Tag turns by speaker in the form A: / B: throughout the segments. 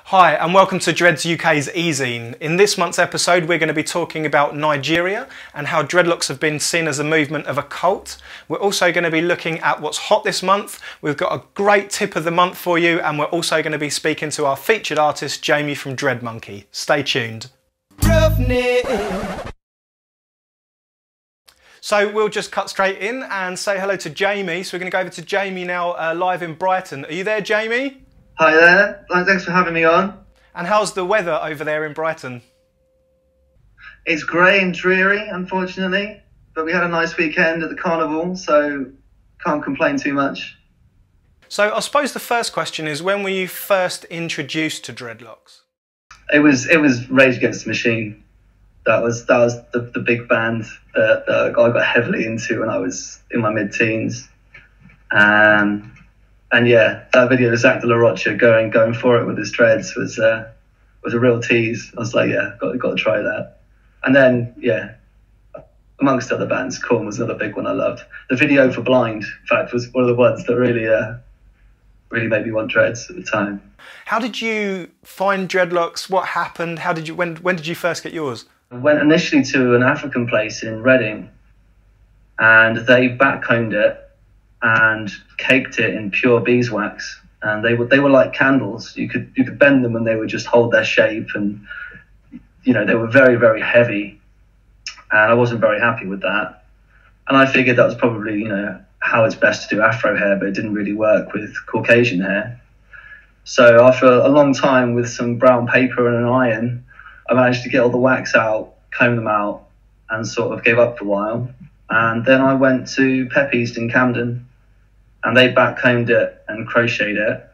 A: Hi and welcome to Dreads UK's Ezine. In this month's episode we're going to be talking about Nigeria and how dreadlocks have been seen as a movement of a cult. We're also going to be looking at what's hot this month. We've got a great tip of the month for you, and we're also going to be speaking to our featured artist Jamie from Dreadmonkey. Stay tuned. So we'll just cut straight in and say hello to Jamie. So we're going to go over to Jamie now, live in Brighton. Are you there, Jamie?
B: Hi there, thanks for having me on.
A: And how's the weather over there in Brighton?
B: It's grey and dreary, unfortunately, but we had a nice weekend at the carnival, so can't complain too much.
A: So I suppose the first question is, when were you first introduced to dreadlocks?
B: It was Rage Against the Machine. That was the big band that I got heavily into when I was in my mid-teens. And yeah, that video of Zach de la Rocha going for it with his dreads was a real tease. I was like, yeah, got to try that. And then, yeah, amongst other bands, Korn was another big one I loved. The video for Blind, in fact, was one of the ones that really made me want dreads at the time.
A: How did you find dreadlocks? What happened? When did you first get yours?
B: I went initially to an African place in Reading, and they backcombed it and caked it in pure beeswax, and they were like candles. You could bend them and they would just hold their shape, and they were very, very heavy, and I wasn't very happy with that. And I figured that was probably how it's best to do Afro hair, but it didn't really work with Caucasian hair. So after a long time with some brown paper and an iron, I managed to get all the wax out, comb them out, and sort of gave up for a while. And then I went to Pepe's in Camden, and they backcombed it and crocheted it,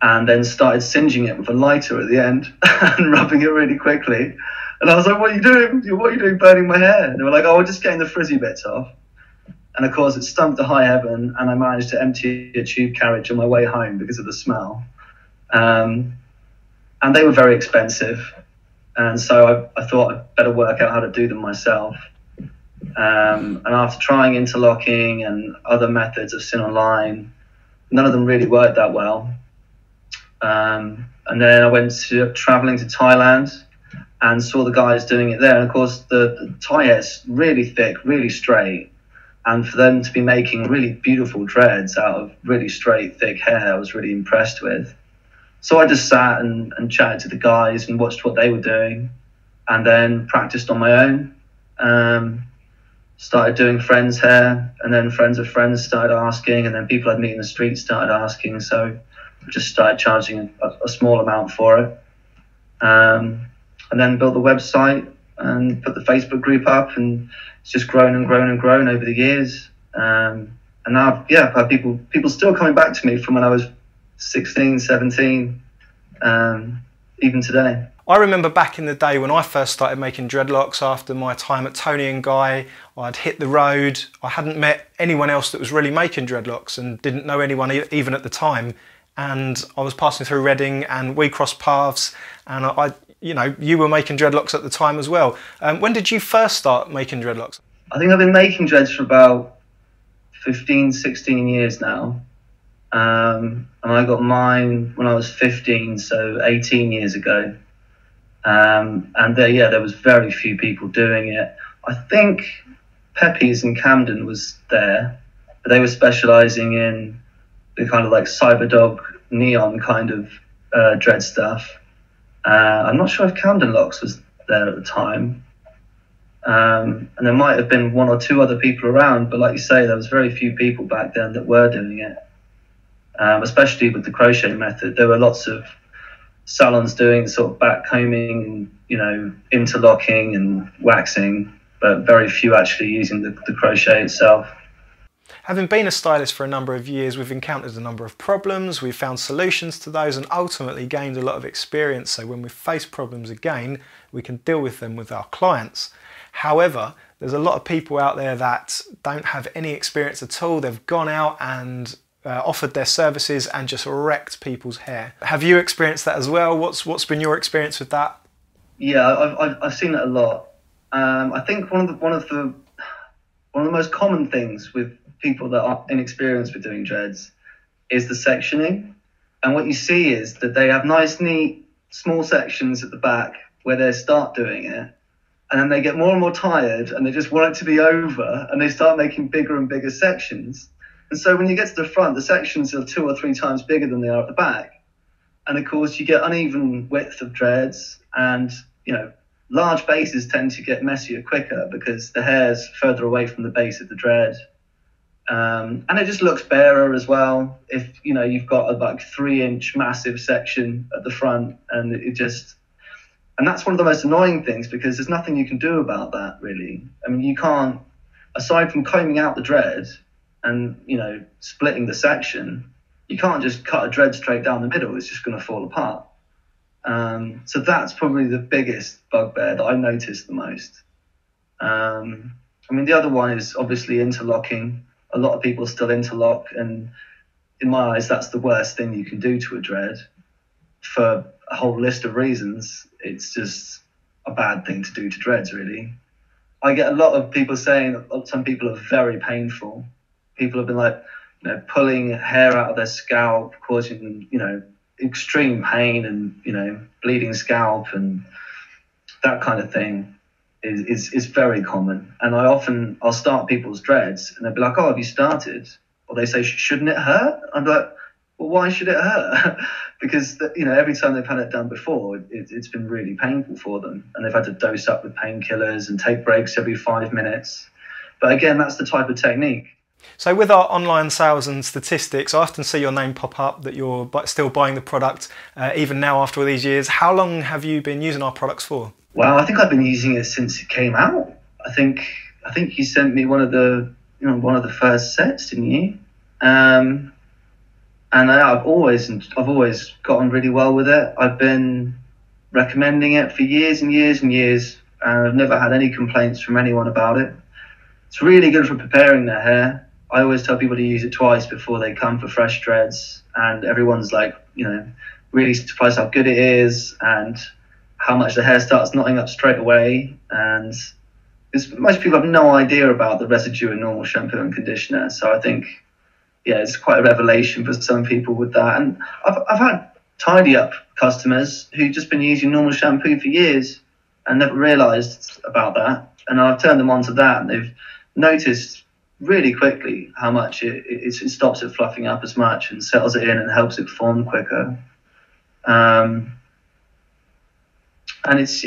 B: and then started singeing it with a lighter at the end and rubbing it really quickly. And I was like, what are you doing? What are you doing burning my hair? And they were like, oh, we're just getting the frizzy bits off. And of course it stunk to high heaven, and I managed to empty a tube carriage on my way home because of the smell. And they were very expensive. And so I thought I'd better work out how to do them myself. And after trying interlocking and other methods I've seen online, none of them really worked that well. And then I went traveling to Thailand and saw the guys doing it there. And of course the Thai hair's really thick, really straight. And for them to be making really beautiful dreads out of really straight, thick hair, I was really impressed with. So I just sat and chatted to the guys and watched what they were doing, and then practiced on my own. Started doing friends' hair, and then friends of friends started asking, and then people I'd meet in the street started asking. So I just started charging a small amount for it, and then built the website and put the Facebook group up, and it's just grown and grown and grown over the years. And now, yeah, I've had people still coming back to me from when I was 16, 17, even today.
A: I remember back in the day when I first started making dreadlocks after my time at Tony & Guy. I'd hit the road. I hadn't met anyone else that was really making dreadlocks and didn't know anyone even at the time. And I was passing through Reading and we crossed paths, and you were making dreadlocks at the time as well. When did you first start making dreadlocks?
B: I think I've been making dreads for about 15, 16 years now. And I got mine when I was 15, so 18 years ago. And there was very few people doing it. I think Pepe's in Camden was there, but they were specialising in the kind of like Cyberdog neon kind of dread stuff. I'm not sure if Camden Locks was there at the time. And there might have been one or two other people around, but like you say, there was very few people back then that were doing it. Especially with the crochet method, there were lots of salons doing sort of backcombing and interlocking and waxing, but very few actually using the crochet itself.
A: Having been a stylist for a number of years, we've encountered a number of problems, we've found solutions to those, and ultimately gained a lot of experience, so when we face problems again, we can deal with them with our clients. However, there's a lot of people out there that don't have any experience at all. They've gone out and offered their services and just wrecked people's hair. Have you experienced that as well? What's been your experience with that?
B: Yeah, I've seen it a lot. I think one of the most common things with people that are inexperienced with doing dreads is the sectioning. And what you see is that they have nice, neat small sections at the back where they start doing it, and then they get more and more tired and they just want it to be over, and they start making bigger and bigger sections. And so when you get to the front, the sections are 2 or 3 times bigger than they are at the back. And of course you get uneven width of dreads, and large bases tend to get messier quicker because the hair's further away from the base of the dread. And it just looks barer as well if you've got a 3-inch massive section at the front, and and that's one of the most annoying things, because there's nothing you can do about that, really. I mean, you can't, aside from combing out the dread and splitting the section, you can't just cut a dread straight down the middle. It's just going to fall apart. So that's probably the biggest bugbear that I noticed the most. I mean, the other one is obviously interlocking. A lot of people still interlock, and in my eyes, that's the worst thing you can do to a dread for a whole list of reasons. It's just a bad thing to do to dreads, really. I get a lot of people saying that some people are very painful. People have been pulling hair out of their scalp, causing extreme pain and bleeding scalp, and that kind of thing is very common. And I'll start people's dreads and they'll be like, "Oh, have you started?" Or they say, "Shouldn't it hurt?" I'm like, "Well, why should it hurt?" Because every time they've had it done before, it's been really painful for them, and they've had to dose up with painkillers and take breaks every 5 minutes. But again, that's the type of technique.
A: So with our online sales and statistics, I often see your name pop up that you're still buying the product, even now after all these years. How long have you been using our products for?
B: Well, I think I've been using it since it came out. I think you sent me one of the first sets, didn't you? And I've always gotten really well with it. I've been recommending it for years and years and years, and I've never had any complaints from anyone about it. It's really good for preparing their hair. I always tell people to use it twice before they come for fresh dreads, and everyone's really surprised how good it is and how much the hair starts knotting up straight away. And most people have no idea about the residue in normal shampoo and conditioner. So I think, it's quite a revelation for some people with that. And I've had tidy up customers who've just been using normal shampoo for years and never realised about that. And I've turned them on to that, and they've noticed really quickly how much it stops it fluffing up as much and settles it in and helps it form quicker. And it's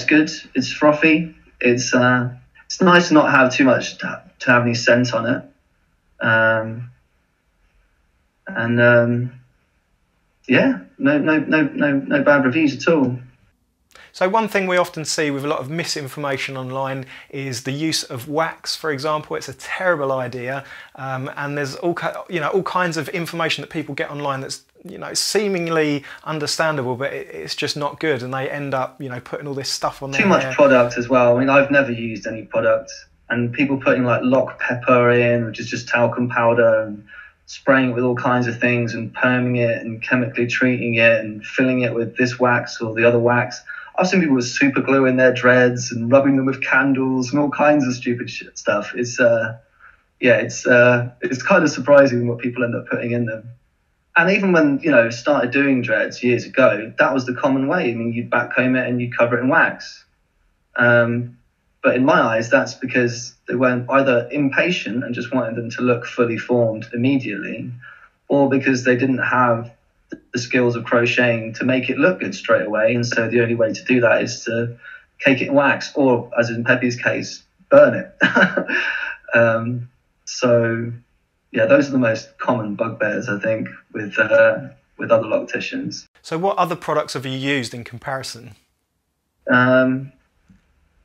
B: good. It's frothy. It's nice to not have too much to have any scent on it. No bad reviews at all.
A: So one thing we often see with a lot of misinformation online is the use of wax, for example. It's a terrible idea, and there's all kinds of information that people get online that's seemingly understandable, but it's just not good, and they end up putting all this stuff on their hair.
B: Too much product as well. I mean, I've never used any product, and people putting lock pepper in, which is just talcum powder, and spraying it with all kinds of things and perming it and chemically treating it and filling it with this wax or the other wax. I've seen people with super glue in their dreads and rubbing them with candles and all kinds of stupid stuff. It's kind of surprising what people end up putting in them. And even when started doing dreads years ago, that was the common way. I mean, you'd backcomb it and you'd cover it in wax. But in my eyes, that's because they weren't either impatient and just wanted them to look fully formed immediately, or because they didn't have the skills of crocheting to make it look good straight away. And so the only way to do that is to cake it in wax, or as in Pepe's case, burn it. Those are the most common bugbears, I think, with other locticians.
A: So what other products have you used in comparison?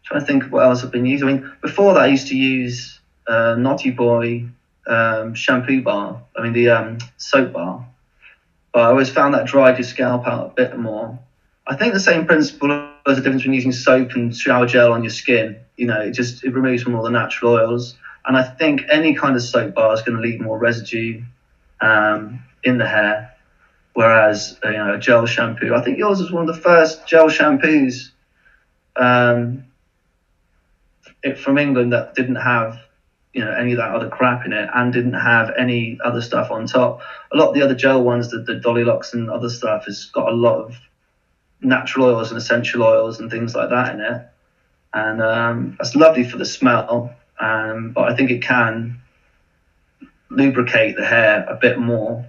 B: Trying to think of what else I've been using. I mean, before that I used to use Naughty Boy shampoo bar, the soap bar. But I always found that dried your scalp out a bit more. I think the same principle as the difference between using soap and shower gel on your skin. It removes from all the natural oils. And I think any kind of soap bar is going to leave more residue in the hair. Whereas, a gel shampoo, I think yours was one of the first gel shampoos from England that didn't have any of that other crap in it and didn't have any other stuff on top. A lot of the other gel ones, the Dolly Locks and other stuff, has got a lot of natural oils and essential oils and things like that in it, and that's lovely for the smell. But I think it can lubricate the hair a bit more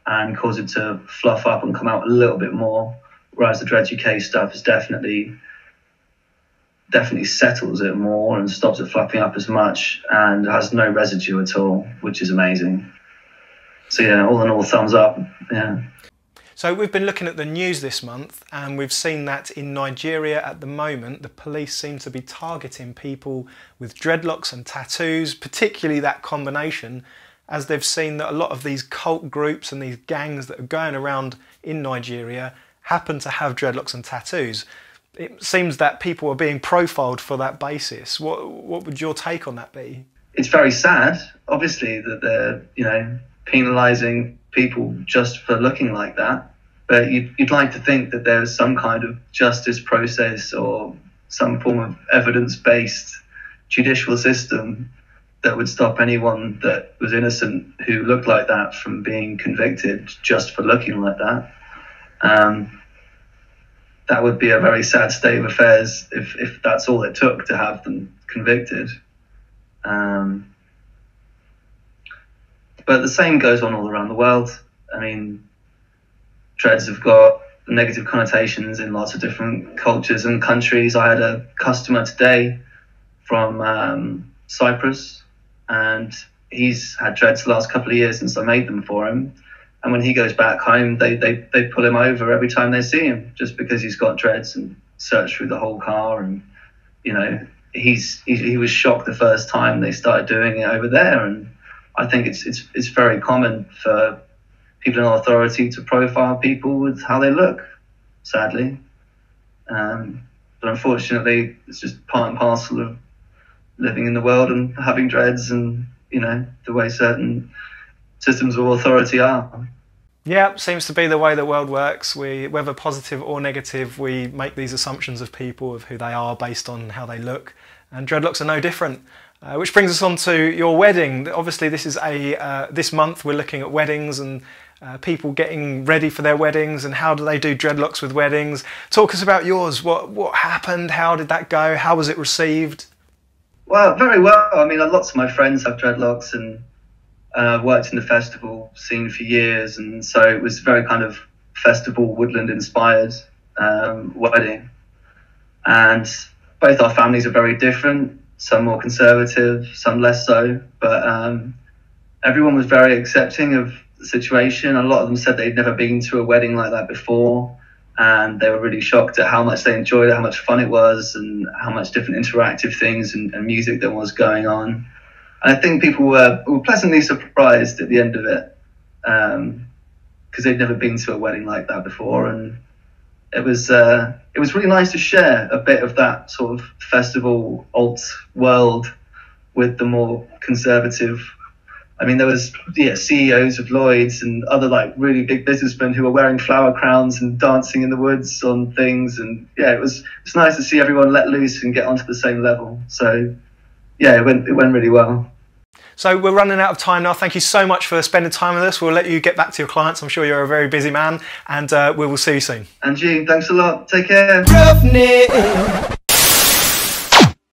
B: and cause it to fluff up and come out a little bit more, whereas the Dreads UK stuff is definitely settles it more and stops it fluffing up as much and has no residue at all, which is amazing. So yeah, all in all, thumbs up. Yeah.
A: So we've been looking at the news this month, and we've seen that in Nigeria at the moment, the police seem to be targeting people with dreadlocks and tattoos, particularly that combination, as they've seen that a lot of these cult groups and these gangs that are going around in Nigeria happen to have dreadlocks and tattoos. It seems that people are being profiled for that basis. What would your take on that be?
B: It's very sad, obviously, that they're, penalising people just for looking like that. But you'd like to think that there's some kind of justice process or some form of evidence-based judicial system that would stop anyone that was innocent who looked like that from being convicted just for looking like that. That would be a very sad state of affairs if that's all it took to have them convicted. But the same goes on all around the world. I mean, dreads have got negative connotations in lots of different cultures and countries. I had a customer today from Cyprus, and he's had dreads the last couple of years since I made them for him. And when he goes back home, they pull him over every time they see him, just because he's got dreads, and search through the whole car. And he was shocked the first time they started doing it over there. And I think it's very common for people in authority to profile people with how they look, sadly. But unfortunately, it's just part and parcel of living in the world and having dreads, and the way certain systems of authority are.
A: Yeah, seems to be the way the world works. Whether positive or negative, we make these assumptions of people, of who they are, based on how they look, and dreadlocks are no different. Which brings us on to your wedding. Obviously, this is this month we're looking at weddings and people getting ready for their weddings, and how do they do dreadlocks with weddings. Talk us about yours. What happened? How did that go? How was it received?
B: Well, very well. I mean, lots of my friends have dreadlocks, and worked in the festival scene for years, and so it was very kind of festival woodland inspired wedding. And both our families are very different, some more conservative, some less so, but everyone was very accepting of the situation. A lot of them said they'd never been to a wedding like that before, and they were really shocked at how much they enjoyed it, how much fun it was, and how much different interactive things and music there was going on. And I think people were pleasantly surprised at the end of it, because they'd never been to a wedding like that before. And it was really nice to share a bit of that sort of festival alt world with the more conservative. I mean, there was CEOs of Lloyd's and other really big businessmen who were wearing flower crowns and dancing in the woods on things. And yeah, it's nice to see everyone let loose and get onto the same level. So yeah, it went really well.
A: So we're running out of time now. Thank you so much for spending time with us. We'll let you get back to your clients. I'm sure you're a very busy man, and we will see you soon.
B: And you, thanks a lot. Take care.